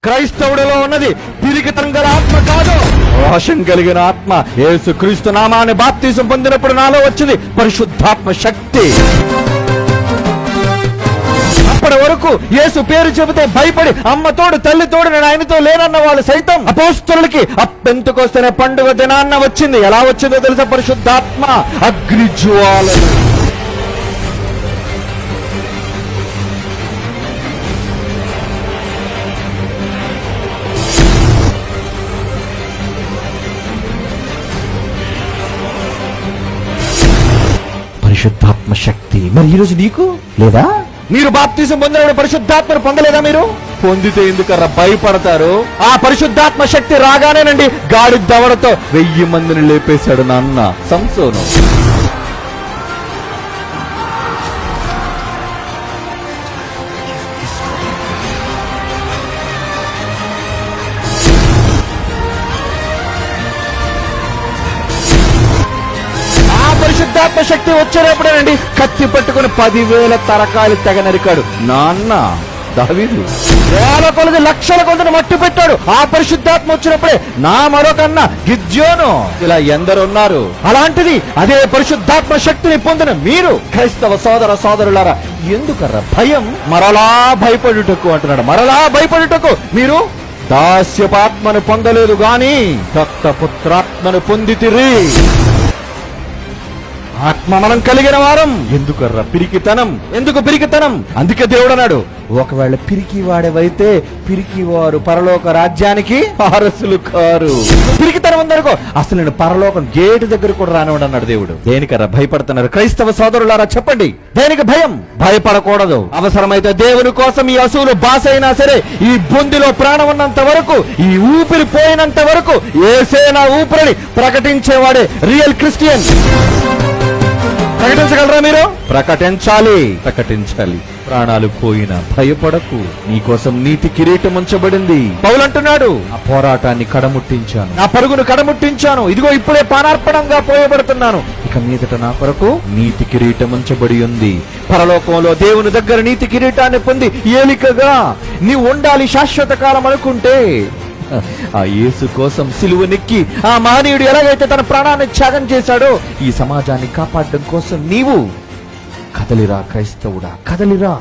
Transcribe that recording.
క్రైస్తవుడిలో ఉన్నది పిరికితనం గల ఆత్మ కాదు, రోషం కలిగిన ఆత్మ. యేసు క్రీస్తు నామాన్ని బాప్తిజం పొందినప్పుడు నాలో వచ్చింది పరిశుద్ధాత్మ శక్తి. అప్పటి వరకు యేసు పేరు చెబితే భయపడి అమ్మ తోడు తల్లి తోడు నేను ఆయనతో లేనన్న వాళ్ళు సైతం అపోస్తలులకి పెంతెకొస్తేనే పండుగ దినాన్న వచ్చింది. ఎలా వచ్చిందో తెలుసా? పరిశుద్ధాత్మ అగ్నిజ్వాలలు. పరిశుద్ధాత్మ శక్తి. మరి ఈరోజు నీకు లేదా? మీరు బాప్తిజం పొందినప్పుడు పరిశుద్ధాత్మను పొందలేదా? మీరు పొందితే ఎందుకర్రా భయపడతారు? ఆ పరిశుద్ధాత్మ శక్తి రాగానేనండి గాడి దవడతో 1000 మందిని లేపేశాడు నాన్న సంసోను. పరిశుద్ధాత్మ శక్తి వచ్చేటప్పుడేనండి కత్తి పట్టుకుని 10,000 తలకాయలు తెగ నరికాడు నాన్న దావీదు. వేల కొలది లక్షల కొలది మట్టి పెట్టాడు. ఆ పరిశుద్ధాత్మ వచ్చినప్పుడే నా మరొకన్నా గిద్యోను, ఇలా ఎందరున్నారు. అలాంటిది అదే పరిశుద్ధాత్మ శక్తిని పొందిన మీరు క్రైస్తవ సోదర సోదరులారా, ఎందుకర్రా భయం? మరలా భయపడుటకు అంటున్నాడు. మరలా భయపడుటకు మీరు దాస్యపాత్మను పొందలేదు గాని దత్తపుత్రాత్మను పొందితిరి. ఆత్మ మనం కలిగిన వారం. ఎందుకర్రా పిరికితనం? ఎందుకు పిరికితనం? అందుకే దేవుడు అన్నాడు, ఒకవేళ పిరికి వాడేవైతే పిరికివారు పరలోక రాజ్యానికి వారసులు కారు. పిరికితనం ఉందనుకో అసలు నేను పరలోకం గేటు దగ్గర కూడా రానివాడు అన్నాడు దేవుడు. దేనికర్రా భయపడుతున్నారు క్రైస్తవ సోదరులారా? చెప్పండి, దేనికి భయం? భయపడకూడదు. అవసరమైతే దేవుని కోసం ఈ అసూలు బాస అయినా సరే, ఈ బొందిలో ప్రాణం ఉన్నంత వరకు, ఈ ఊపిరి పోయినంత వరకు యేసే నా ఊపిరిని ప్రకటించేవాడే రియల్ క్రిస్టియన్. ప్రకటించగలరా మీరు? ప్రకటించాలి, ప్రకటించాలి. ప్రాణాలు పోయినా భయపడకు, నీకోసం నీతి కిరీటం ఉంచబడింది. పౌలు అంటున్నాడు, ఆ పోరాటాన్ని కడముట్టించాను, నా పరుగును కడముట్టించాను, ఇదిగో ఇప్పుడే పానార్పణంగా పోయబడుతున్నాను, ఇక మీదట నా కొరకు నీతి కిరీటం ఉంచబడి ఉంది. పరలోకంలో దేవుని దగ్గర నీతి కిరీటాన్ని పొంది ఏలికగా నీ ఉండాలి శాశ్వత కాలం అనుకుంటే, ఆ యేసు కోసం సిలువనెక్కి ఆ మహనీయుడు ఎలాగైతే తన ప్రాణాన్ని త్యాగం చేశాడో ఈ సమాజాన్ని కాపాడడం కోసం నీవు కదలిరా క్రైస్తవుడా, కదలిరా.